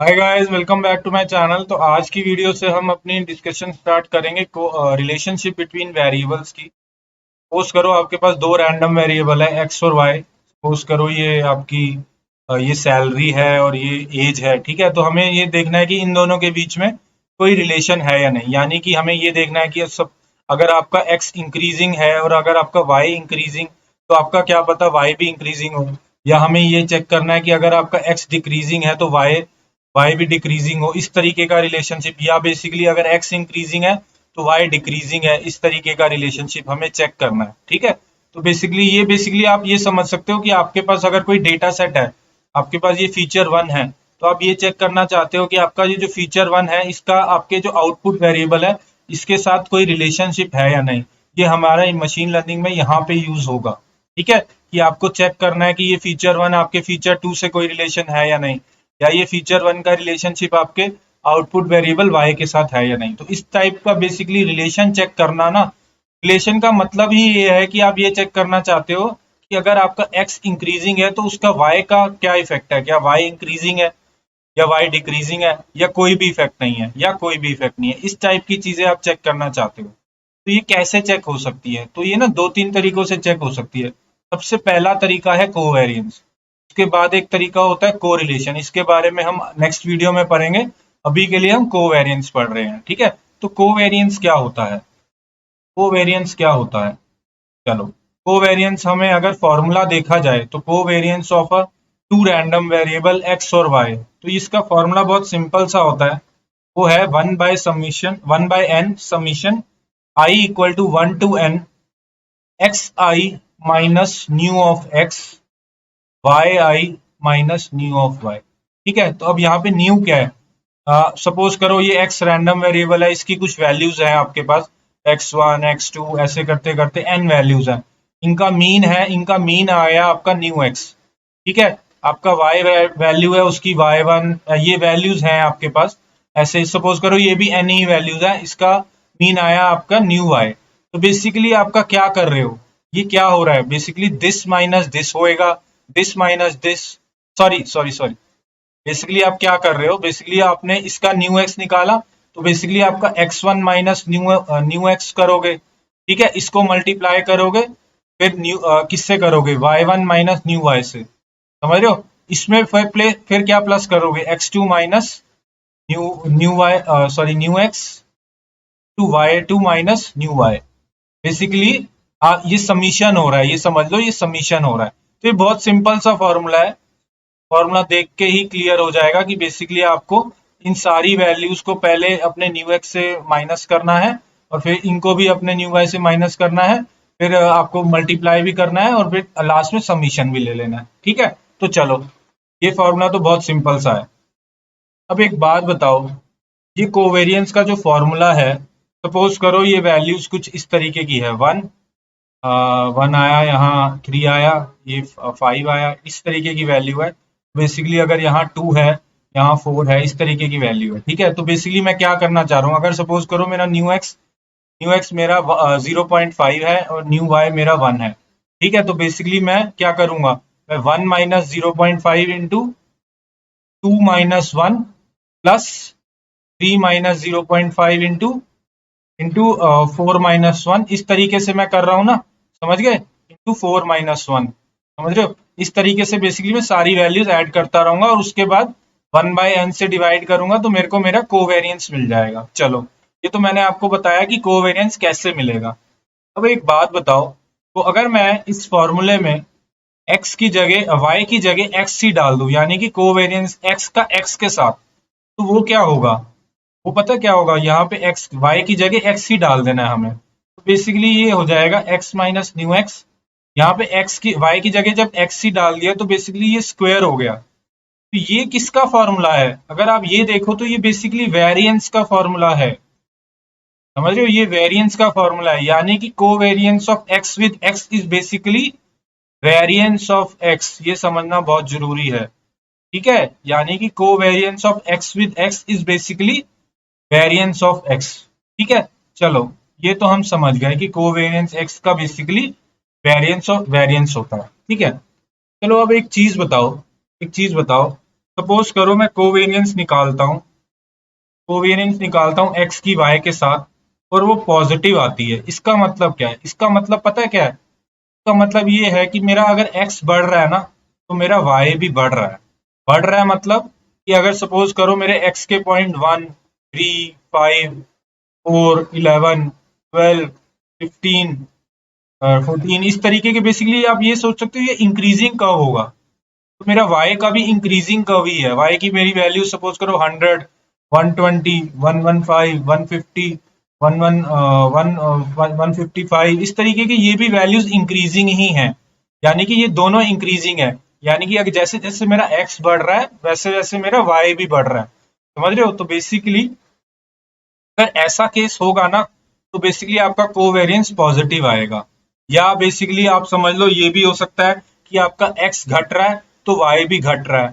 Hi guys, welcome back to my channel. तो आज की वीडियो से हम अपनी डिस्कशन स्टार्ट करेंगे रिलेशनशिप बिटवीन वेरिएबल्स की। सपोज करो आपके पास दो रैंडम वेरिएबल है एक्स और वाई। सपोज करो ये आपकी ये सैलरी है और ये एज है। ठीक है, तो हमें ये देखना है कि इन दोनों के बीच में कोई रिलेशन है या नहीं। यानी कि हमें ये देखना है कि सब अगर आपका एक्स इंक्रीजिंग है और अगर आपका वाई इंक्रीजिंग, तो आपका क्या पता वाई भी इंक्रीजिंग हो। या हमें ये चेक करना है कि अगर आपका एक्स डिक्रीजिंग है तो वाई वाई भी डिक्रीजिंग हो, इस तरीके का रिलेशनशिप। या बेसिकली अगर एक्स इंक्रीजिंग है तो वाई डिक्रीजिंग है, इस तरीके का रिलेशनशिप हमें चेक करना है। ठीक है, तो बेसिकली आप ये समझ सकते हो कि आपके पास अगर कोई डेटा सेट है, आपके पास ये फीचर वन है, तो आप ये चेक करना चाहते हो कि आपका ये जो फीचर वन है इसका आपके जो आउटपुट वेरिएबल है इसके साथ कोई रिलेशनशिप है या नहीं। ये हमारा मशीन लर्निंग में यहाँ पे यूज होगा। ठीक है, कि आपको चेक करना है कि ये फीचर वन आपके फीचर टू से कोई रिलेशन है या नहीं, या ये फीचर वन का रिलेशनशिप आपके आउटपुट वेरिएबल वाई के साथ है या नहीं। तो इस टाइप का बेसिकली रिलेशन चेक करना ना, रिलेशन का मतलब ही ये है कि आप ये चेक करना चाहते हो कि अगर आपका एक्स इंक्रीजिंग है तो उसका वाई का क्या इफेक्ट है, क्या वाई इंक्रीजिंग है या वाई डिक्रीजिंग है, या कोई भी इफेक्ट नहीं है, या कोई भी इफेक्ट नहीं है। इस टाइप की चीजें आप चेक करना चाहते हो। तो ये कैसे चेक हो सकती है? तो ये ना दो तीन तरीकों से चेक हो सकती है। सबसे पहला तरीका है कोवेरियंस। उसके बाद एक तरीका होता है कोरिलेशन, इसके बारे में हम नेक्स्ट वीडियो में पढ़ेंगे। अभी के लिए हम कोवेरियंस पढ़ रहे हैं। ठीक है, तो कोवेरियंस क्या होता है? कोवेरियंस क्या होता है, चलो। कोवेरियंस हमें अगर फॉर्मूला देखा जाए तो covariance of a two random variable X और वाई, तो इसका फॉर्मूला बहुत सिंपल सा होता है। वो है one by n summation i equal to one to n X i minus mu of X Y i minus mu of Y. ठीक है, तो अब यहाँ पे न्यू क्या है? सपोज करो ये एक्स रैंडम वेरिएबल है, इसकी कुछ वैल्यूज है आपके पास, एक्स वन एक्स टू ऐसे करते करते एन वैल्यूज है। इनका मीन आया आपका न्यू एक्स। ठीक है, आपका वाई वैल्यू है उसकी वाई वन, ये वैल्यूज हैं आपके पास। ऐसे सपोज करो ये भी एन ही वैल्यूज है, इसका मीन आया आपका न्यू वाई। तो बेसिकली आपका क्या कर रहे हो, ये क्या हो रहा है? बेसिकली दिस माइनस दिस होएगा, this minus this, sorry sorry sorry. Basically आप क्या कर रहे हो, बेसिकली आपने इसका न्यू एक्स निकाला, तो बेसिकली आपका X one minus mu X करोगे। ठीक है, इसको मल्टीप्लाई करोगे, फिर किससे करोगे? Y one minus mu Y से। समझ रहे हो? इसमें फिर क्या प्लस करोगे? X two minus mu mu Y, sorry mu X two Y two minus mu Y. Basically ये समीशन हो रहा है, ये समझ लो, ये समीशन हो रहा है। तो ये बहुत सिंपल सा फॉर्मूला है। फॉर्मूला देख के ही क्लियर हो जाएगा कि बेसिकली आपको इन सारी वैल्यूज को पहले अपने न्यू एक्स से माइनस करना है, और फिर इनको भी अपने न्यू वाई से माइनस करना है, फिर आपको मल्टीप्लाई भी करना है, और फिर लास्ट में समीशन भी ले लेना है। ठीक है, तो चलो, ये फॉर्मूला तो बहुत सिंपल सा है। अब एक बात बताओ, ये कोवेरियंस का जो फॉर्मूला है, सपोज करो ये वैल्यूज कुछ इस तरीके की है, वन वन आया, यहाँ थ्री आया, ये फाइव आया, इस तरीके की वैल्यू है। बेसिकली अगर यहाँ टू है, यहाँ फोर है, इस तरीके की वैल्यू है। ठीक है, तो बेसिकली मैं क्या करना चाह रहा हूँ, अगर सपोज करो मेरा न्यू एक्स मेरा 0.5 है और न्यू वाई मेरा वन है। ठीक है, तो बेसिकली मैं क्या करूंगा, मैं one minus 0.5 into two minus one plus three minus 0.5 into into four minus one, इस तरीके से मैं कर रहा हूँ ना, समझ गए? इंटू फोर माइनस वन, समझ रहे हो? इस तरीके से बेसिकली मैं सारी वैल्यूज ऐड करता रहूंगा, और उसके बाद वन बाय एन से डिवाइड करूंगा, तो मेरे को मेरा कोवेरियंस मिल जाएगा। चलो, ये तो मैंने आपको बताया कि कोवेरियंस कैसे मिलेगा। अब एक बात बताओ, तो अगर मैं इस फॉर्मूले में एक्स की जगह वाई की जगह एक्स सी डाल दूं, यानी कि कोवेरियंस एक्स का एक्स के साथ, तो वो क्या होगा? वो पता क्या होगा? यहाँ पे एक्स वाई की जगह एक्स ही डाल देना है हमें। तो बेसिकली ये हो जाएगा एक्स माइनस न्यू एक्स। यहाँ पे एक्स की वाई की जगह जब एक्स ही डाल दिया तो बेसिकली ये स्क्वायर हो गया। तो ये किसका फॉर्मूला है? अगर आप ये देखो तो ये बेसिकली वेरिएंस का फॉर्मूला है। समझ रहे हो? ये वेरिएंस का फॉर्मूला है, यानी कि covariance of X with x is basically variance of x. ये समझना बहुत जरूरी है। ठीक है, यानी कि covariance of X with x is basically variance of x. ठीक है, चलो, ये तो हम समझ गए कि कोवेरियंस एक्स का बेसिकली वेरिएंस ऑफ वेरिएंस होता है। ठीक है, चलो अब एक चीज बताओ, एक चीज बताओ, सपोज करो मैं कोवेरियंस निकालता हूँ, एक्स की वाई के साथ, और वो पॉजिटिव आती है। इसका मतलब क्या है? इसका मतलब पता है क्या है? इसका मतलब ये है कि मेरा अगर एक्स बढ़ रहा है ना, तो मेरा वाई भी बढ़ रहा है। बढ़ रहा है मतलब कि अगर सपोज करो मेरे एक्स के पॉइंट 1, 3, 5, 4, 11, 12, 15, 14, इस तरीके के बेसिकली आप ये सोच सकते हो ये इंक्रीजिंग कर्व होगा। तो मेरा y का भी इंक्रीजिंग कर्व ही है। y की मेरी वैल्यू सपोज करो 100, 120, 115, 150, 155, इस तरीके की ये भी वैल्यूज इंक्रीजिंग ही हैं। यानी कि ये दोनों इंक्रीजिंग है। यानी कि अगर जैसे जैसे मेरा x बढ़ रहा है वैसे वैसे मेरा y भी बढ़ रहा है। समझ रहे हो? तो बेसिकली अगर ऐसा केस होगा ना, तो बेसिकली आपका कोवेरियंस पॉजिटिव आएगा। या बेसिकली आप समझ लो ये भी हो सकता है कि आपका x घट रहा है तो y भी घट रहा है।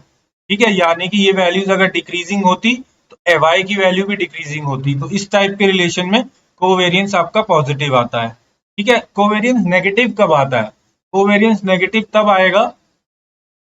ठीक है, यानी कि ये वैल्यूज अगर डिक्रीजिंग होती तो y की वैल्यू भी डिक्रीजिंग होती। तो इस टाइप के रिलेशन में कोवेरियंस आपका पॉजिटिव आता है। ठीक है, कोवेरियंस नेगेटिव कब आता है? कोवेरियंस नेगेटिव तब आएगा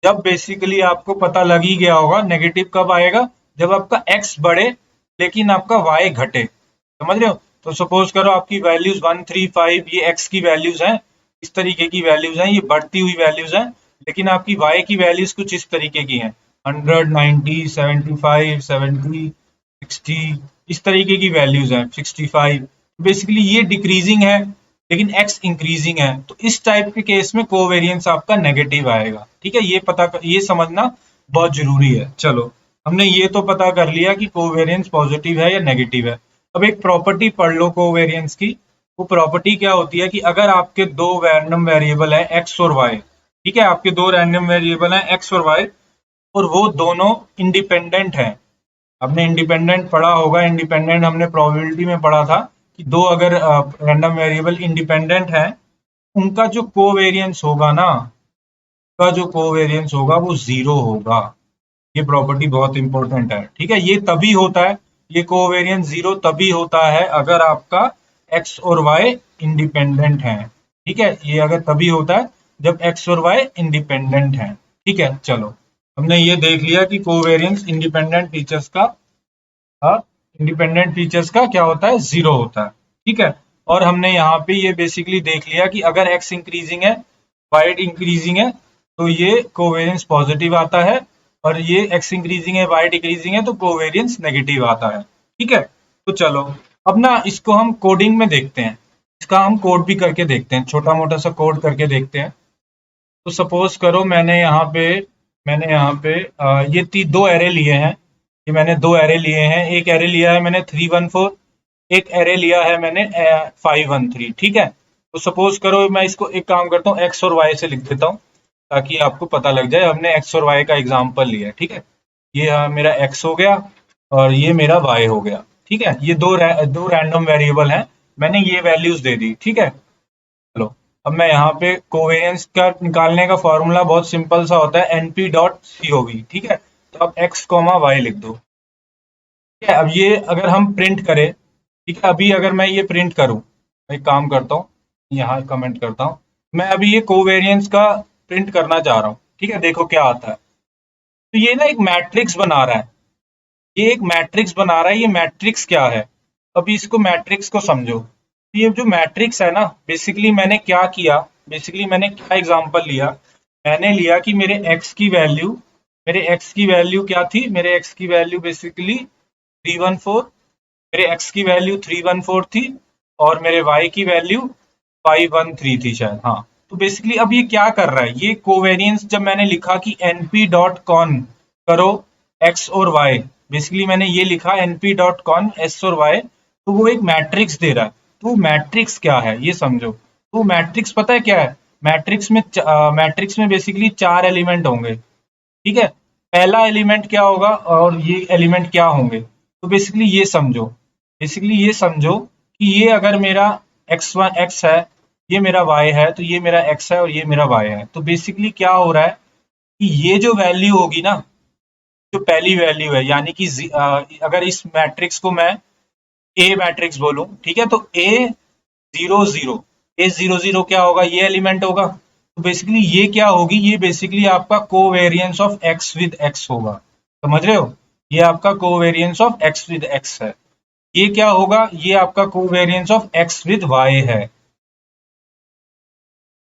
जब बेसिकली आपको पता लग ही गया होगा। नेगेटिव कब आएगा? जब आपका x बढ़े लेकिन आपका y घटे। समझ रहे हो? तो सपोज करो आपकी वैल्यूज 135, ये x की वैल्यूज हैं, इस तरीके की वैल्यूज हैं, ये बढ़ती हुई वैल्यूज हैं, लेकिन आपकी y की वैल्यूज कुछ इस तरीके की हैं, 100, 90, 75, 70, 60, इस तरीके की वैल्यूज हैं, 65। बेसिकली ये डिक्रीजिंग है लेकिन x इंक्रीजिंग है, तो इस टाइप के केस में कोवेरियंस आपका नेगेटिव आएगा। ठीक है, ये समझना बहुत जरूरी है। चलो, हमने ये तो पता कर लिया कि कोवेरियंस पॉजिटिव है या नेगेटिव है। अब एक प्रॉपर्टी पढ़ लो कोवेरियंस की। वो प्रॉपर्टी क्या होती है कि अगर आपके दो रैंडम वेरिएबल है एक्स और वाई, ठीक है, आपके दो रैंडम वेरिएबल है एक्स और वाई, और वो दोनों इंडिपेंडेंट हैं। हमने इंडिपेंडेंट पढ़ा होगा, इंडिपेंडेंट हमने प्रोबेबिलिटी में पढ़ा था कि दो अगर रैंडम वेरिएबल इंडिपेंडेंट है, उनका जो कोवेरियंस होगा ना, वो जीरो होगा। ये प्रॉपर्टी बहुत इंपॉर्टेंट है। ठीक है, ये तभी होता है, ये कोवेरियंस जीरो तभी होता है अगर आपका एक्स और वाई इंडिपेंडेंट है। ठीक है, ये अगर तभी होता है जब एक्स और वाई इंडिपेंडेंट है। ठीक है, चलो, हमने ये देख लिया कि कोवेरियंस इंडिपेंडेंट फीचर्स का क्या होता है? जीरो होता है। ठीक है, और हमने यहाँ पे ये बेसिकली देख लिया कि अगर एक्स इंक्रीजिंग है, वाई इंक्रीजिंग है, तो ये कोवेरियंस पॉजिटिव आता है, और ये एक्स इंक्रीजिंग है, वाई डिक्रीजिंग है, तो कोवेरियंस नेगेटिव आता है। ठीक है, तो चलो, अब ना इसको हम कोडिंग में देखते हैं। इसका हम कोड भी करके देखते हैं, छोटा मोटा सा कोड करके देखते हैं। तो सपोज करो मैंने यहाँ पे दो एरे लिए हैं। ये मैंने दो एरे लिए हैं, एक एरे लिया है मैंने 314, एक एरे लिया है मैंने 513। ठीक है, तो सपोज करो मैं इसको एक काम करता हूँ, एक्स और वाई से लिख देता हूँ ताकि आपको पता लग जाए। हमने एक्स और वाई का एग्जाम्पल लिया है। ठीक है, ये मेरा एक्स हो गया और ये मेरा वाई हो गया। ठीक है, ये दो रैंडम वेरिएबल हैं, मैंने ये वैल्यूज दे दी। ठीक है, चलो, अब मैं यहाँ पे कोवेरियंस का निकालने का फॉर्मूला बहुत सिंपल सा होता है, np डॉट सीओवी। ठीक है, तो अब x कॉमा वाई लिख दो। ठीक है, अब ये अगर हम प्रिंट करें, ठीक है, अभी अगर मैं ये प्रिंट करूं, मैं एक काम करता हूँ, यहाँ कमेंट करता हूँ, मैं अभी ये कोवेरियंस का प्रिंट करना चाह रहा हूँ। ठीक है, देखो क्या आता है। तो ये ना एक मैट्रिक्स बना रहा है, ये एक मैट्रिक्स बना रहा है। ये मैट्रिक्स क्या है? अभी इसको मैट्रिक्स को समझो। तो ये जो मैट्रिक्स है ना, बेसिकली मैंने क्या एग्जांपल लिया? मैंने लिया कि मेरे एक्स की वैल्यू क्या थी? मेरे एक्स की वैल्यू बेसिकली 314, मेरे एक्स की वैल्यू 314 थी, और मेरे वाई की वैल्यू 513 थी शायद। हाँ, तो बेसिकली अब ये क्या कर रहा है? ये कोवेरियंस जब मैंने लिखा कि np डॉट कॉन करो एक्स और वाई, बेसिकली मैंने ये लिखा np डॉट कॉन एस और वाई, तो वो एक मैट्रिक्स दे रहा है। तो वो मैट्रिक्स क्या है ये समझो। तो मैट्रिक्स पता है क्या है? मैट्रिक्स में बेसिकली चार एलिमेंट होंगे। ठीक है, पहला एलिमेंट क्या होगा और ये एलिमेंट क्या होंगे? तो बेसिकली ये समझो कि ये अगर मेरा x1 x है, ये मेरा y है, तो ये मेरा x है और ये मेरा y है। तो बेसिकली क्या हो रहा है कि ये जो वैल्यू होगी ना, जो पहली वैल्यू है, यानी कि अगर इस मैट्रिक्स को मैं ए मैट्रिक्स बोलूं, ठीक है, तो ए 0 0 क्या होगा? ये एलिमेंट होगा। तो बेसिकली ये क्या होगी? ये बेसिकली आपका covariance of X with X होगा। समझ रहे हो? ये आपका covariance of X with X है। ये क्या होगा? ये आपका covariance of X with Y है।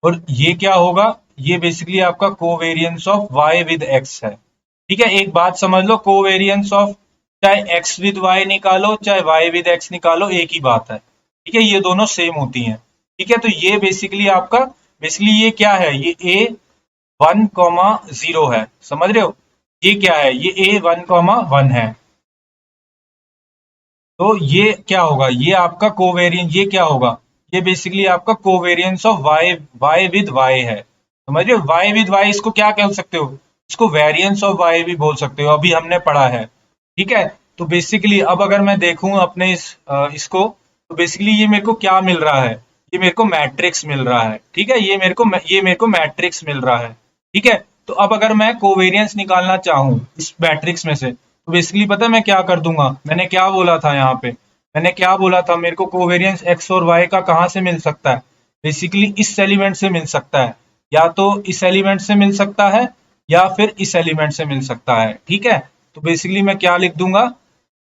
और ये क्या होगा? ये बेसिकली आपका covariance of Y with X है। ठीक है, एक बात समझ लो, कोवेरियंस ऑफ चाहे एक्स विद वाई निकालो चाहे वाई विद एक्स निकालो, एक ही बात है। ठीक है, ये दोनों सेम होती हैं। ठीक है, तो ये बेसिकली आपका, बेसिकली ये क्या है? ये ए 1,0 है। समझ रहे हो? ये क्या है? ये ए 1,1 है। तो ये क्या होगा? ये आपका कोवेरियंस, ये क्या होगा? ये बेसिकली आपका covariance of Y, Y with Y है। समझ रहे हो? वाई विद वाई, इसको क्या कह सकते हो? इसको वेरिएंस ऑफ वाई भी बोल सकते हो, अभी हमने पढ़ा है। ठीक है, तो बेसिकली अब अगर मैं देखूं अपने इसको, तो बेसिकली ये मेरे को क्या मिल रहा है? ये मेरे को मैट्रिक्स मिल रहा है। ठीक है, ये मेरे को मैट्रिक्स मिल रहा है। ठीक है, तो अब अगर मैं कोवेरियंस निकालना चाहूं इस मैट्रिक्स में से, तो बेसिकली पता है मैं क्या कर दूंगा? मैंने क्या बोला था यहाँ पे? मैंने क्या बोला था? मेरे को कोवेरियंस एक्स और वाई का कहाँ से मिल सकता है? बेसिकली इस एलिमेंट से मिल सकता है, या तो इस एलिमेंट से मिल सकता है या फिर इस एलिमेंट से मिल सकता है। ठीक है, तो बेसिकली मैं क्या लिख दूंगा?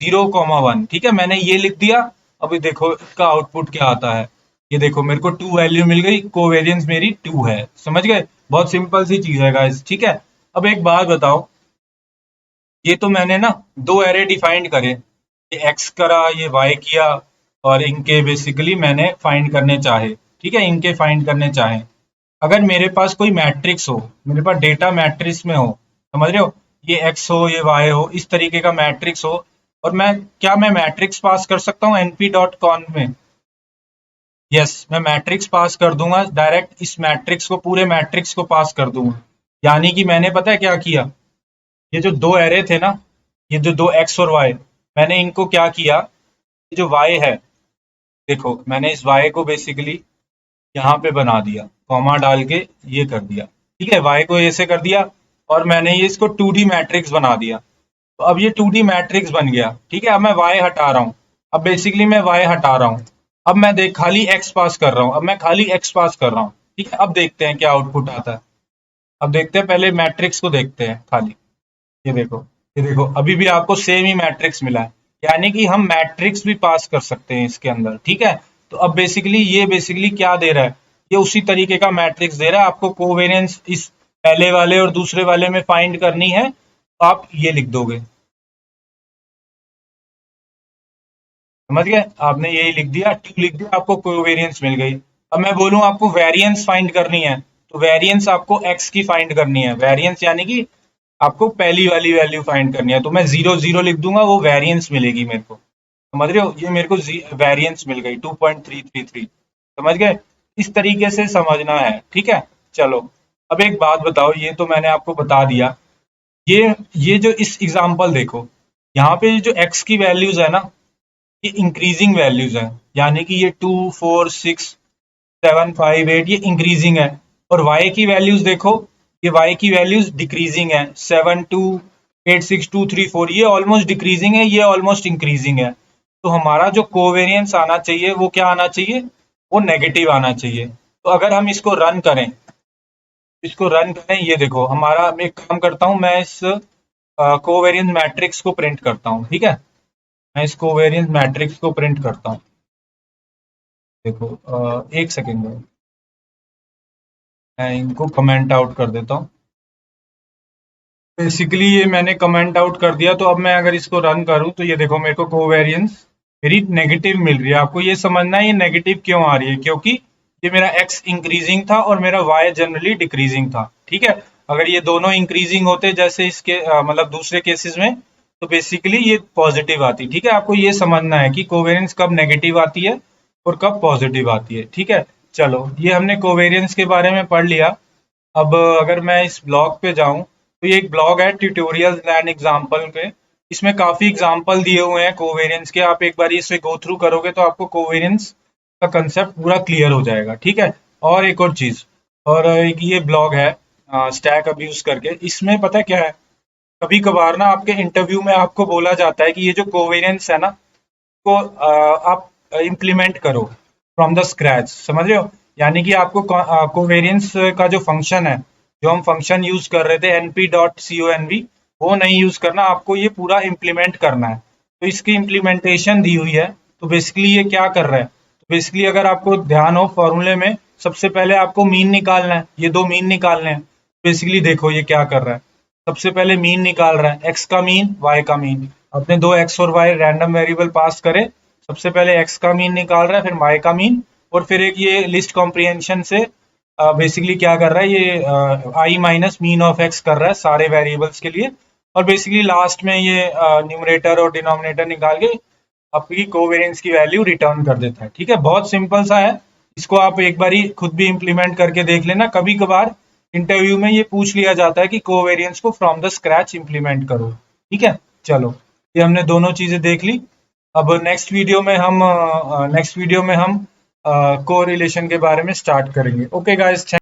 0,1। ठीक है, मैंने ये लिख दिया। अभी देखो इसका आउटपुट क्या आता है। ये देखो मेरे को 2 वैल्यू मिल गई, कोवेरियंस मेरी 2 है। समझ गए? बहुत सिंपल सी चीज है गाइस। ठीक है, अब एक बात बताओ, ये तो मैंने ना दो एरे डिफाइंड करे, ये एक्स करा, ये वाई किया, और इनके बेसिकली मैंने फाइंड करने चाहे। ठीक है, इनके फाइंड करने चाहे। अगर मेरे पास कोई मैट्रिक्स हो, मेरे पास डेटा मैट्रिक्स में हो, समझ रहे हो, ये एक्स हो ये वाई हो, इस तरीके का मैट्रिक्स हो, और मैं मैट्रिक्स पास कर सकता हूँ np.con में? यस, मैं मैट्रिक्स पास कर दूंगा डायरेक्ट, इस मैट्रिक्स को, पूरे मैट्रिक्स को पास कर दूंगा। यानी कि मैंने पता है क्या किया? ये जो दो एरे थे ना, ये जो दो एक्स और वाई, मैंने इनको क्या किया? ये जो वाई है, देखो मैंने इस वाई को बेसिकली यहाँ पे बना दिया, कॉमा डाल के ये कर दिया। ठीक है, वाई को ऐसे कर दिया, और मैंने ये इसको 2D मैट्रिक्स बना दिया। तो अब ये 2D मैट्रिक्स बन गया। ठीक है, अब मैं वाई हटा रहा हूँ। अब बेसिकली मैं वाई हटा रहा हूँ। अब मैं देख खाली एक्स पास कर रहा हूँ, अब मैं खाली एक्स पास कर रहा हूँ। ठीक है, अब देखते हैं क्या आउटपुट आता है। अब देखते हैं, पहले मैट्रिक्स को देखते हैं खाली। ये देखो, ये देखो, अभी भी आपको सेम ही मैट्रिक्स मिला है। यानी कि हम मैट्रिक्स भी पास कर सकते हैं इसके अंदर। ठीक है, तो अब बेसिकली ये बेसिकली क्या दे रहा है? ये उसी तरीके का मैट्रिक्स दे रहा है। आपको कोवेरियंस इस पहले वाले और दूसरे वाले में फाइंड करनी है, तो आप ये लिख दोगे। समझ गए? आपने यही लिख दिया, 2 लिख दिया, आपको कोवेरियंस मिल गई। अब मैं बोलूं आपको वेरिएंस फाइंड करनी है, तो वेरिएंस आपको एक्स की फाइंड करनी है। वेरिएंस यानी कि आपको पहली वाली वैल्यू फाइंड करनी है, तो मैं 0,0 लिख दूंगा, वो वेरिएंस मिलेगी मेरे को। समझ रहे हो? ये मेरे को वेरिएंस मिल गई 2.333। समझ गए? इस तरीके से समझना है। ठीक है, चलो अब एक बात बताओ, ये तो मैंने आपको बता दिया। ये जो इस एग्जांपल देखो, यहाँ पे जो एक्स की वैल्यूज है ना, ये इंक्रीजिंग वैल्यूज हैं। यानी कि ये 2, 4, 6, 7, 5, 8 ये इंक्रीजिंग है। और y की वैल्यूज देखो, ये y की वैल्यूज डिक्रीजिंग है। 7, 2, 8, 6, 2, 3, 4 ये ऑलमोस्ट डिक्रीजिंग है, ये ऑलमोस्ट इंक्रीजिंग है। तो हमारा जो कोवेरियंस आना चाहिए वो क्या आना चाहिए? वो नेगेटिव आना चाहिए। तो अगर हम इसको रन करें, ये देखो हमारा, मैं एक काम करता हूँ, मैं इस कोवेरियंस मैट्रिक्स को प्रिंट करता हूँ। ठीक है, मैं इस कोवेरियंस मैट्रिक्स को प्रिंट करता हूँ। देखो एक सेकेंड में मैं इनको कमेंट आउट कर देता हूँ। बेसिकली ये मैंने कमेंट आउट कर दिया, तो अब मैं अगर इसको रन करूँ, तो ये देखो मेरे को कोवेरियंस मेरी नेगेटिव मिल रही है। आपको ये समझना है ये नेगेटिव क्यों आ रही है, क्योंकि ये मेरा एक्स इंक्रीजिंग था और मेरा वाई जनरली डिक्रीजिंग था। ठीक है, अगर ये दोनों इंक्रीजिंग होते जैसे इसके मतलब दूसरे केसेस में, तो बेसिकली ये पॉजिटिव आती। ठीक है, आपको ये समझना है कि कोवेरियंस कब नेगेटिव आती है और कब पॉजिटिव आती है। ठीक है, चलो ये हमने कोवेरियंस के बारे में पढ़ लिया। अब अगर मैं इस ब्लॉग पे जाऊं, तो ये एक ब्लॉग है ट्यूटोरियल्स एंड एग्जाम्पल के। इसमें काफी एग्जाम्पल दिए हुए हैं कोवेरियंस के। आप एक बार इसे गो थ्रू करोगे तो आपको कोवेरियंस का कंसेप्ट पूरा क्लियर हो जाएगा। ठीक है, और एक और चीज, और एक ये ब्लॉग है स्टैक अब्यूज करके। इसमें पता है क्या है, कभी कभार ना आपके इंटरव्यू में आपको बोला जाता है कि ये जो कोवेरियंस है ना, को आप इम्प्लीमेंट करो फ्रॉम द स्क्रैच। समझ रहे हो? यानी कि आपको कोवेरियंस का जो फंक्शन है, जो हम फंक्शन यूज कर रहे थे np.conv, वो नहीं यूज करना, आपको ये पूरा इम्प्लीमेंट करना है। तो इसकी इम्प्लीमेंटेशन दी हुई है। तो बेसिकली ये क्या कर रहा है, तो बेसिकली अगर आपको ध्यान हो फॉर्मूले में, सबसे पहले आपको मीन निकालना है, ये दो मीन निकालने हैं। बेसिकली देखो ये क्या कर रहा है, सबसे पहले मीन निकाल रहा है, एक्स का मीन वाई का मीन। अपने दो एक्स और वाई रैंडम वेरिएबल पास करे, सबसे पहले एक्स का मीन निकाल रहा है, फिर वाई का मीन, और फिर एक ये लिस्ट कॉम्प्रिहेंशन से बेसिकली क्या कर रहा है, ये आई माइनस मीन ऑफ एक्स कर रहा है सारे वेरिएबल्स के लिए। और बेसिकली लास्ट में ये न्यूमरेटर और डिनोमिनेटर निकाल के आपकी कोवेरियंस की वैल्यू रिटर्न कर देता है। ठीक है, बहुत सिंपल सा है। इसको आप एक बारी खुद भी इम्प्लीमेंट करके देख लेना। कभी कभार इंटरव्यू में ये पूछ लिया जाता है कि कोवेरियंस को फ्रॉम द स्क्रैच इम्प्लीमेंट करो। ठीक है, चलो ये हमने दोनों चीजें देख ली। अब नेक्स्ट वीडियो में हम कोरिलेशन के बारे में स्टार्ट करेंगे। Okay guys.